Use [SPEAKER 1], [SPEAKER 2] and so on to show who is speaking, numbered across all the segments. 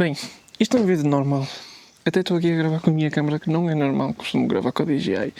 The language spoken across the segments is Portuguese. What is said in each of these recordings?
[SPEAKER 1] Bem, isto é um vídeo normal. Até estou aqui a gravar com a minha câmera, que não é normal, costumo gravar com a DJI.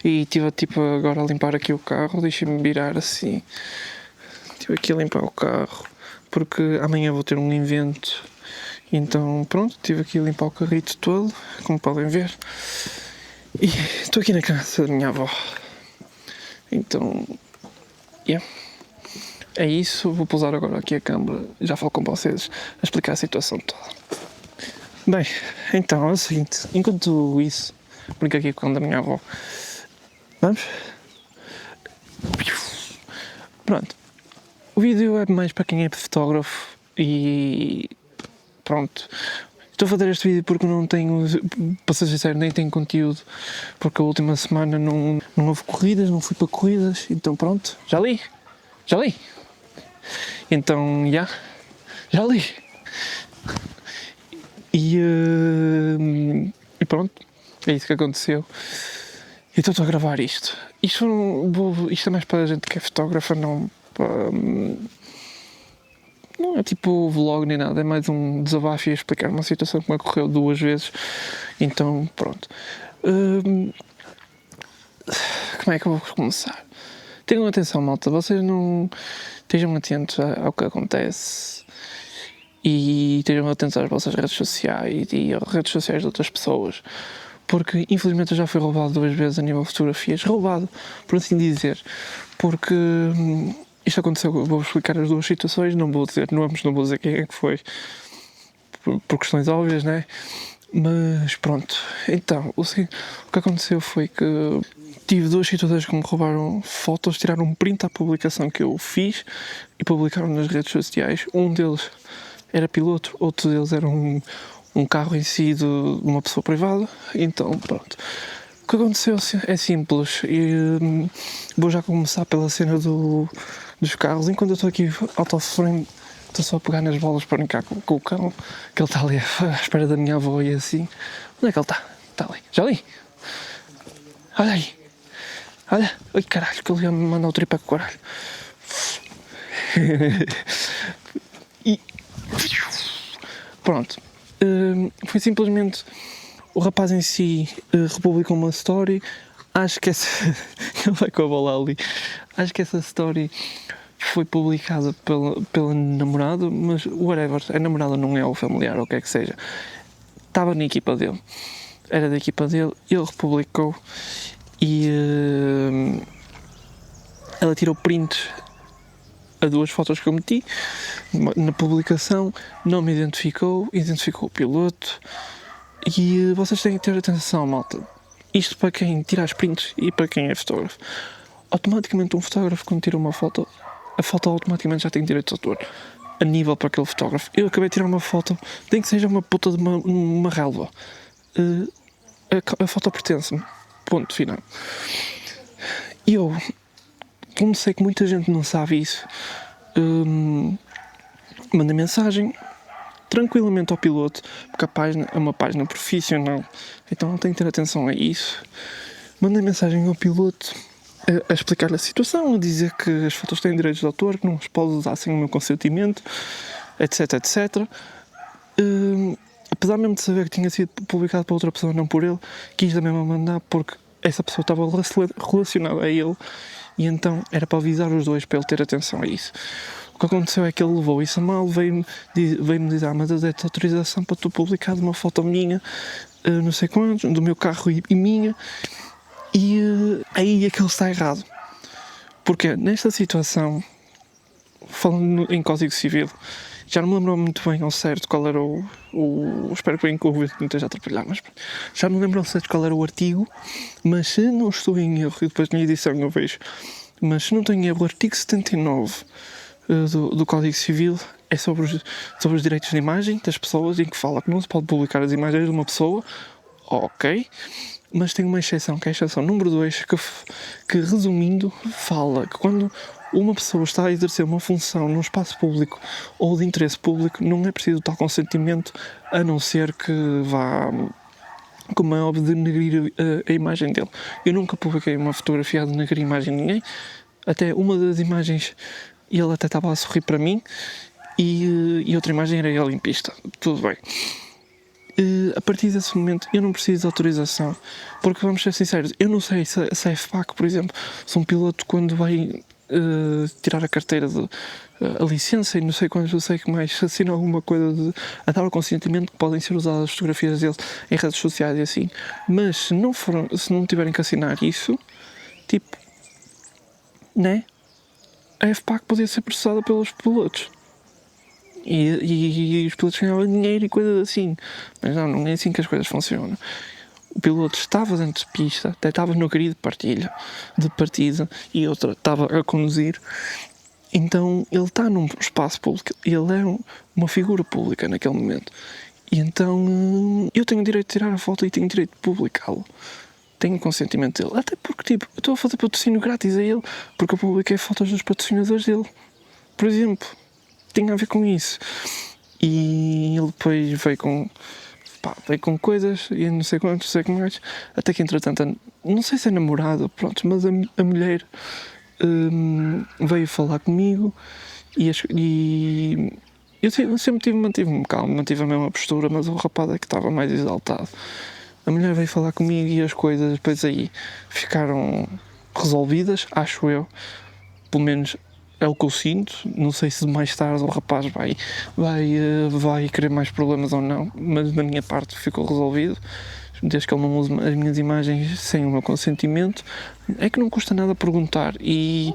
[SPEAKER 1] E estive tipo agora a limpar aqui o carro, deixei-me virar assim. Estive aqui a limpar o carro, porque amanhã vou ter um evento. Então pronto, estive aqui a limpar o carrito todo, como podem ver. E estou aqui na casa da minha avó. Então, yeah. É isso, vou pousar agora aqui a câmera, já falo com vocês, a explicar a situação toda. Bem, então é o seguinte, enquanto isso, brinco aqui com a minha avó, vamos? Pronto, o vídeo é mais para quem é fotógrafo e pronto. Estou a fazer este vídeo porque não tenho, para ser sincero, nem tenho conteúdo, porque a última semana não houve corridas, não fui para corridas, então pronto, já li. Então, já li. E pronto, é isso que aconteceu. E estou a gravar isto. Isto é mais para a gente que é fotógrafa, não é tipo vlog nem nada, é mais um desabafo e explicar uma situação que me ocorreu 2 vezes. Então, pronto. Como é que eu vou começar? Tenham atenção, malta, vocês não estejam atentos ao que acontece e estejam atentos às vossas redes sociais e às redes sociais de outras pessoas, porque infelizmente eu já fui roubado 2 vezes a nível de fotografias, roubado, por assim dizer, porque isto aconteceu, vou explicar as 2 situações, não vou dizer nomes, não vou dizer quem é que foi, por questões óbvias, né? Mas pronto, então, o que aconteceu foi que tive 2 situações que me roubaram fotos, tiraram um print à publicação que eu fiz e publicaram nas redes sociais. Um deles era piloto, outro deles era um carro em si de uma pessoa privada. Então, pronto. O que aconteceu é simples e vou já começar pela cena dos carros. Enquanto eu estou aqui autoframe, estou só a pegar nas bolas para brincar com o cão, que ele está ali à espera da minha avó e assim. Onde é que ele está? Está ali. Já ali. Olha aí. Olha. Ai caralho, que ele ia me mandar o tripa com o caralho. E pronto. Foi simplesmente o rapaz em si republicou uma story. Acho que essa ele vai com a bola ali. Acho que essa story foi publicada pela namorada, mas whatever, a namorada não é o familiar ou o que é que seja. Estava na equipa dele, era da equipa dele, ele republicou e ela tirou prints a 2 fotos que eu meti na publicação, não me identificou o piloto. E vocês têm que ter atenção, malta. Isto para quem tira as prints e para quem é fotógrafo. Automaticamente um fotógrafo, quando tira uma foto, a foto automaticamente já tem direito de autor a nível para aquele fotógrafo. Eu acabei de tirar uma foto, nem que seja uma puta de uma relva, a foto pertence-me, ponto final. E eu, como sei que muita gente não sabe isso, mandei mensagem tranquilamente ao piloto, porque a página é uma página profissional, então não tenho que ter atenção a isso. Mandei mensagem ao piloto a explicar a situação, a dizer que as fotos têm direitos de autor, que não as pode usar sem o meu consentimento, etc, etc. Apesar mesmo de saber que tinha sido publicado por outra pessoa, não por ele, quis também me mandar porque essa pessoa estava relacionada a ele e então era para avisar os dois para ele ter atenção a isso. O que aconteceu é que ele levou isso a mal, veio-me dizer, mas eu dei-te autorização para tu publicar uma foto minha, não sei quantos, do meu carro e minha, e aí é que ele está errado. Porque nesta situação, falando em Código Civil, já não me lembro muito bem ao certo qual era espero que o vídeo não esteja a atrapalhar, mas já não me lembro ao certo qual era o artigo, mas se não estou em erro, e depois na edição eu vejo, mas se não tenho erro, o artigo 79 do Código Civil é sobre os direitos de imagem das pessoas, em que fala que não se pode publicar as imagens de uma pessoa, ok, mas tem uma exceção, que é a exceção número 2, que resumindo, fala que quando uma pessoa está a exercer uma função num espaço público ou de interesse público, não é preciso tal consentimento, a não ser que vá, como é óbvio, denegrir a imagem dele. Eu nunca publiquei uma fotografia a denegrir a imagem de ninguém, até uma das imagens ele até estava a sorrir para mim e outra imagem era ele em pista. Tudo bem. A partir desse momento eu não preciso de autorização, porque vamos ser sinceros, eu não sei se a FPAC, por exemplo, se um piloto quando vai tirar a carteira, a licença e não sei quantos, eu sei que mais, se assina alguma coisa a dar o consentimento que podem ser usadas as fotografias deles em redes sociais e assim, mas se não tiverem que assinar isso, tipo, né? A FPAC podia ser processada pelos pilotos. E os pilotos ganhavam dinheiro e coisas assim. Mas não é assim que as coisas funcionam. O piloto estava dentro de pista, até estava no grid de partida e outra estava a conduzir. Então ele está num espaço público, ele é uma figura pública naquele momento. E então eu tenho o direito de tirar a foto e tenho o direito de publicá-lo. Tenho o consentimento dele. Até porque, tipo, eu estou a fazer patrocínio grátis a ele, porque eu publiquei fotos dos patrocinadores dele. Por exemplo, tinha a ver com isso. E ele depois veio com coisas e não sei quantos, não sei o que mais. Até que entretanto, não sei se é namorada, pronto, mas a mulher veio falar comigo e eu sempre mantive-me calmo, mantive a mesma postura, mas o rapaz é que estava mais exaltado. A mulher veio falar comigo e as coisas depois aí ficaram resolvidas, acho eu. Pelo menos é o que eu sinto. Não sei se mais tarde o rapaz vai querer mais problemas ou não, mas da minha parte ficou resolvido. Desde que ele não use as minhas imagens sem o meu consentimento, é que não custa nada perguntar. E,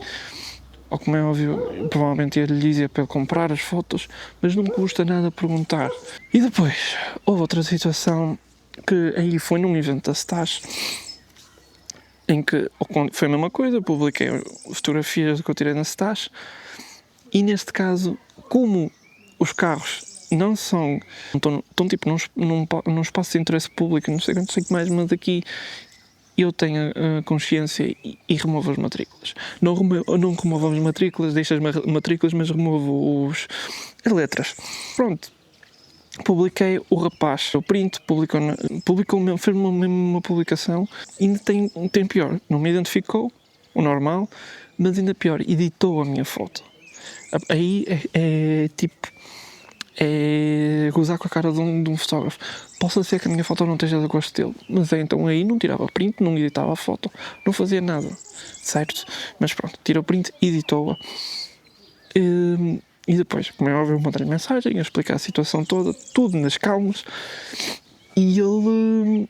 [SPEAKER 1] ou como é óbvio, provavelmente ele lhe dizia para ele comprar as fotos, mas não custa nada perguntar. E depois houve outra situação que aí foi num evento da Stash, em que foi a mesma coisa, publiquei fotografias que eu tirei na Stash, e neste caso, como os carros não estão tipo num espaço de interesse público, não sei o que mais, mas aqui eu tenho a consciência e removo as matrículas. Não removo as matrículas, deixo as matrículas, mas removo as letras. Pronto. Publiquei o rapaz, o print, fez mesmo uma publicação, ainda tem pior, não me identificou, o normal, mas ainda pior, editou a minha foto. Aí é tipo, é gozar com a cara de um fotógrafo. Possa ser que a minha foto não esteja de gosto dele, mas então aí não tirava print, não editava a foto, não fazia nada, certo? Mas pronto, tirou print, editou-a. E depois, como é óbvio, eu mandei mensagem a explicar a situação toda, tudo nas calmas, e ele,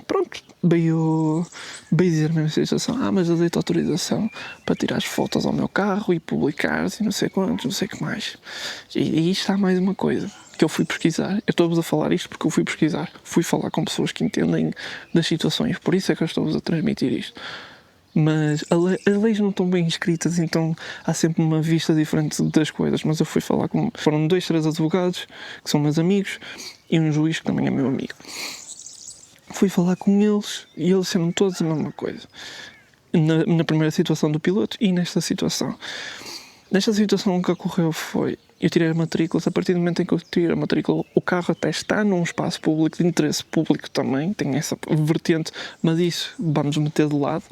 [SPEAKER 1] pronto, veio dizer a mesma situação: mas eu dei-te autorização para tirar as fotos ao meu carro e publicar-se e não sei quantos, não sei o que mais. E aí está mais uma coisa que eu fui pesquisar. Eu estou-vos a falar isto porque eu fui pesquisar, fui falar com pessoas que entendem das situações, por isso é que eu estou-vos a transmitir isto. Mas as leis não estão bem escritas, então há sempre uma vista diferente das coisas. Mas eu fui falar com... Foram 2, 3 advogados, que são meus amigos, e um juiz que também é meu amigo. Fui falar com eles e eles disseram todos a mesma coisa. Na primeira situação do piloto e nesta situação. Nesta situação o que ocorreu foi... Eu tirei a matrícula, a partir do momento em que eu tirei a matrícula, o carro até está num espaço público, de interesse público também, tem essa vertente, mas isso vamos meter de lado,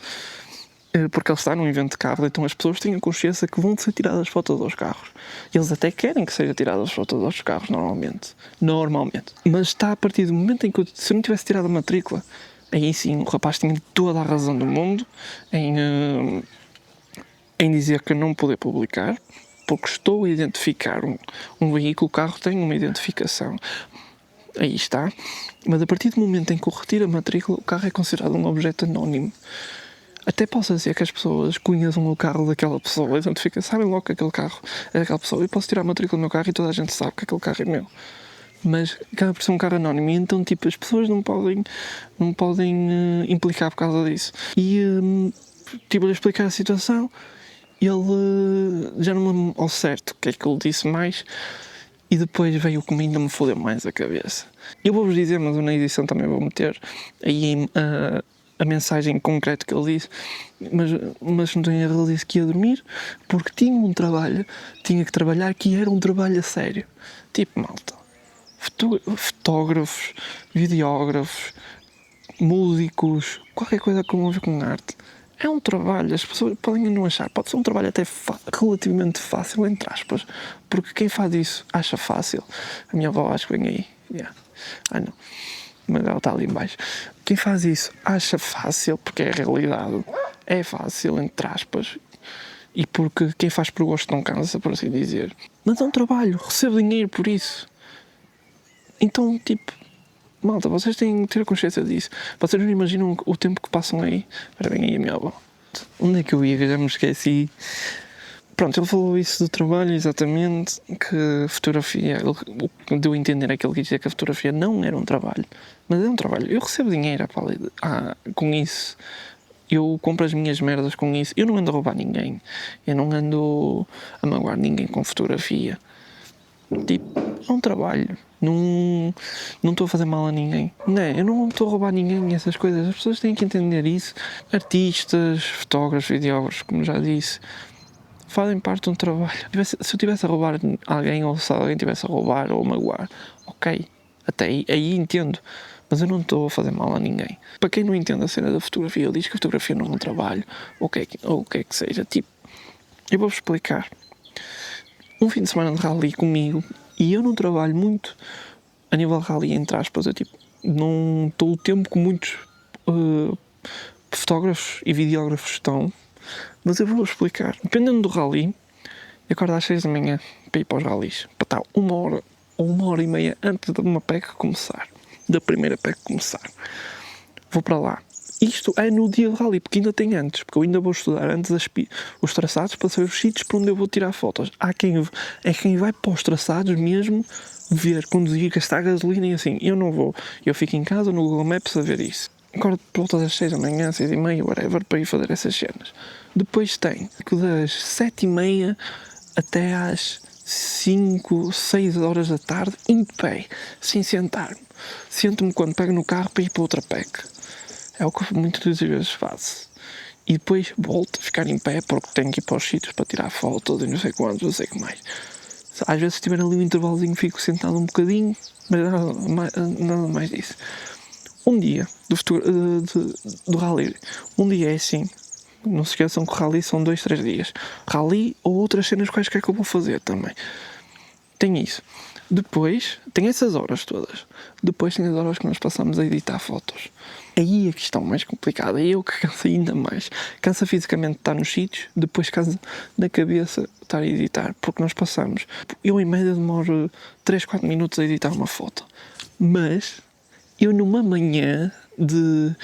[SPEAKER 1] porque ele está num evento de carro, então as pessoas têm a consciência que vão ser tiradas fotos aos carros. E eles até querem que sejam tiradas fotos aos carros, normalmente. Mas está a partir do momento em que se eu não tivesse tirado a matrícula, aí sim o rapaz tinha toda a razão do mundo em dizer que eu não poder publicar, porque estou a identificar um veículo, o carro tem uma identificação. Aí está. Mas a partir do momento em que eu retiro a matrícula, o carro é considerado um objeto anónimo. Até posso dizer que as pessoas conheçam o carro daquela pessoa, sabem logo que aquele carro é daquela pessoa. Eu posso tirar a matrícula do meu carro e toda a gente sabe que aquele carro é meu. Mas acaba por ser um carro anónimo, e então tipo, as pessoas não podem implicar por causa disso. E tipo, a explicar a situação, ele já não me lembro ao certo o que é que ele disse mais, e depois veio o que ainda me fodeu mais a cabeça. Eu vou-vos dizer, mas eu na edição também vou meter aí a mensagem concreta que ele disse, mas não tenho erro, ele disse que ia dormir porque tinha que trabalhar, que era um trabalho a sério. Tipo, malta, fotógrafos, videógrafos, músicos, qualquer coisa com a ver com arte, é um trabalho, as pessoas podem não achar, pode ser um trabalho até relativamente fácil, entre aspas, porque quem faz isso acha fácil. A minha avó acho que vem aí, não, mas ela está ali em baixo. Quem faz isso acha fácil, porque é a realidade, é fácil, entre aspas, e porque quem faz por gosto não cansa, por assim dizer. Mas é um trabalho, recebo dinheiro por isso. Então, tipo, malta, vocês têm que ter consciência disso. Vocês não imaginam o tempo que passam aí. Espera bem aí a minha avó. Onde é que eu ia? Já me esqueci. Pronto, ele falou isso do trabalho, exatamente, que fotografia, ele deu a entender é que ele quis dizer que a fotografia não era um trabalho, mas é um trabalho. Eu recebo dinheiro com isso. Eu compro as minhas merdas com isso. Eu não ando a roubar ninguém. Eu não ando a magoar ninguém com fotografia. Tipo, é um trabalho. Não estou a fazer mal a ninguém. Não, eu não estou a roubar ninguém, essas coisas. As pessoas têm que entender isso. Artistas, fotógrafos, videógrafos, como já disse, fazem parte de um trabalho. Se eu estivesse a roubar alguém, ou se alguém estivesse a roubar ou a magoar, ok, até aí entendo. Mas eu não estou a fazer mal a ninguém. Para quem não entende a cena da fotografia, ele diz que a fotografia não é um trabalho, ou o que é que seja. Tipo, eu vou-vos explicar. Um fim de semana de rally comigo, e eu não trabalho muito a nível de rally, entre aspas. Eu tipo, não estou o tempo que muitos fotógrafos e videógrafos estão, mas eu vou explicar. Dependendo do rally, eu acordo às 6 da manhã para ir para os rallies, para estar 1 hora ou 1 hora e meia antes de uma PEC começar, da primeira PEC começar. Vou para lá. Isto é no dia de rally, porque ainda tem antes, porque eu ainda vou estudar antes os traçados para saber os sítios para onde eu vou tirar fotos. Há quem vai para os traçados mesmo ver, conduzir, gastar gasolina e assim. Eu não vou. Eu fico em casa no Google Maps a ver isso. Acordo por volta das 6 da manhã, 6h30, whatever, para ir fazer essas cenas. Depois tem das 7h30 até às 5, 6 horas da tarde, em pé, sem sentar-me. Sento-me quando pego no carro para ir para outra PEC. É o que muitas vezes faço. E depois volto a ficar em pé porque tenho que ir para os sítios para tirar fotos e não sei quantos, não sei o que mais. Às vezes se tiver ali um intervalozinho fico sentado um bocadinho, mas nada mais disso. Um dia do rally, um dia é assim. Não se esqueçam que o rally são 2, 3 dias. Rally ou outras cenas quaisquer que eu vou fazer também. Tem isso. Depois, tem essas horas todas. Depois tem as horas que nós passamos a editar fotos. Aí a questão mais complicada, aí é o que cansa ainda mais. Cansa fisicamente estar nos sítios, depois cansa na cabeça estar a editar, porque nós passamos. Eu em média demoro 3, 4 minutos a editar uma foto. Mas, eu numa manhã de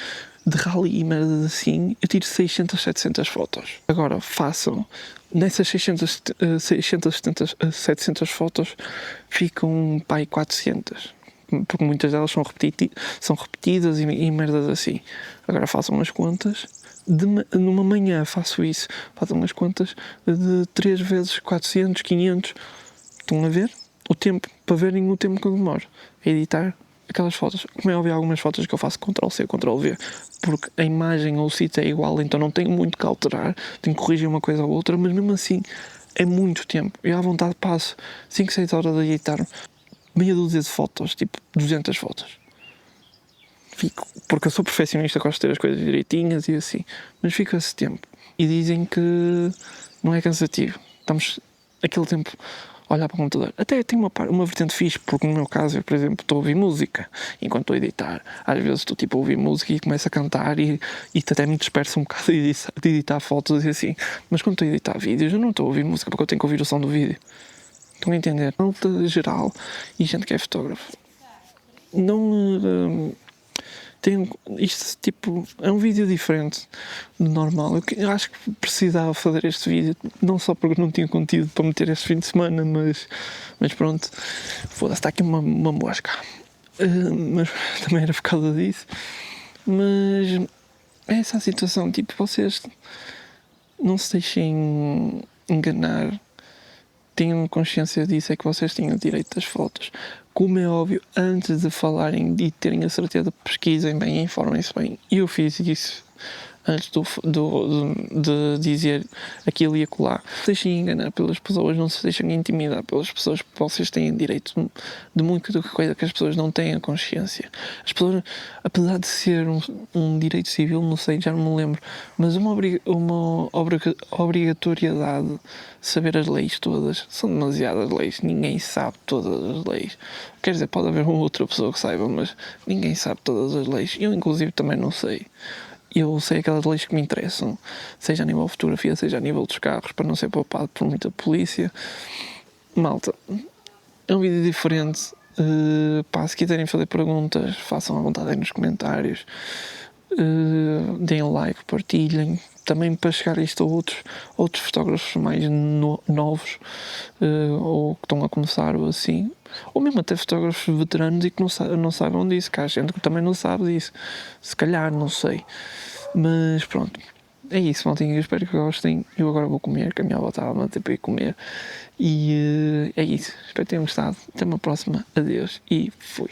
[SPEAKER 1] rally e merdas assim, eu tiro 600, 700 fotos. Agora, façam, nessas 670, 700 fotos, ficam, 400. Porque muitas delas são repetidas e merdas assim. Agora façam as contas, numa manhã faço isso, façam as contas de 3 vezes 400, 500, estão a ver? O tempo, para verem o tempo que eu demoro a editar aquelas fotos. Como é óbvio, algumas fotos que eu faço Ctrl+C, Ctrl+V, porque a imagem ou o sítio é igual, então não tenho muito que alterar, tenho que corrigir uma coisa ou outra, mas mesmo assim é muito tempo. Eu à vontade passo 5, 6 horas a editar meia dúzia de fotos, tipo 200 fotos. Fico, porque eu sou perfeccionista, gosto de ter as coisas direitinhas e assim, mas fico esse tempo. E dizem que não é cansativo. Estamos aquele tempo a olhar para o computador. Até tem uma vertente fixe, porque no meu caso, eu, por exemplo, estou a ouvir música enquanto estou a editar. Às vezes estou tipo a ouvir música e começo a cantar e até me disperso um bocado de editar fotos e assim. Mas quando estou a editar vídeos, eu não estou a ouvir música porque eu tenho que ouvir o som do vídeo. Estão a entender? Malta geral e gente que é fotógrafo. Não tem isto, tipo, é um vídeo diferente do normal. Eu acho que precisava fazer este vídeo, não só porque não tinha conteúdo para meter este fim de semana, mas pronto, foda-se, está aqui uma mosca. Mas também era por causa disso. Mas é essa a situação, tipo, vocês não se deixem enganar. Tenham consciência disso, é que vocês têm o direito das fotos. Como é óbvio, antes de falarem e terem a certeza, pesquisem bem, informem-se bem. Eu fiz isso antes de dizer aquilo e acolá. Não se deixem enganar pelas pessoas, não se deixem intimidar pelas pessoas, porque vocês têm direito de muita coisa que as pessoas não têm a consciência. As pessoas, apesar de ser um direito civil, não sei, já não me lembro, mas uma obrigatoriedade de saber as leis todas, são demasiadas leis, ninguém sabe todas as leis. Quer dizer, pode haver uma outra pessoa que saiba, mas ninguém sabe todas as leis. Eu, inclusive, também não sei. Eu sei aquelas leis que me interessam, seja a nível de fotografia, seja a nível dos carros, para não ser poupado por muita polícia. Malta, é um vídeo diferente. Se quiserem fazer perguntas, façam à vontade aí nos comentários. Deem like, partilhem. Também para chegar a isto a outros fotógrafos mais novos, ou que estão a começar, ou assim. Ou mesmo até fotógrafos veteranos e que não saibam disso, que há gente que também não sabe disso. Se calhar, não sei. Mas pronto, é isso, maltinho. Eu espero que gostem. Eu agora vou comer, que a minha avó estava a manter para ir comer. E é isso. Espero que tenham gostado. Até uma próxima. Adeus e fui.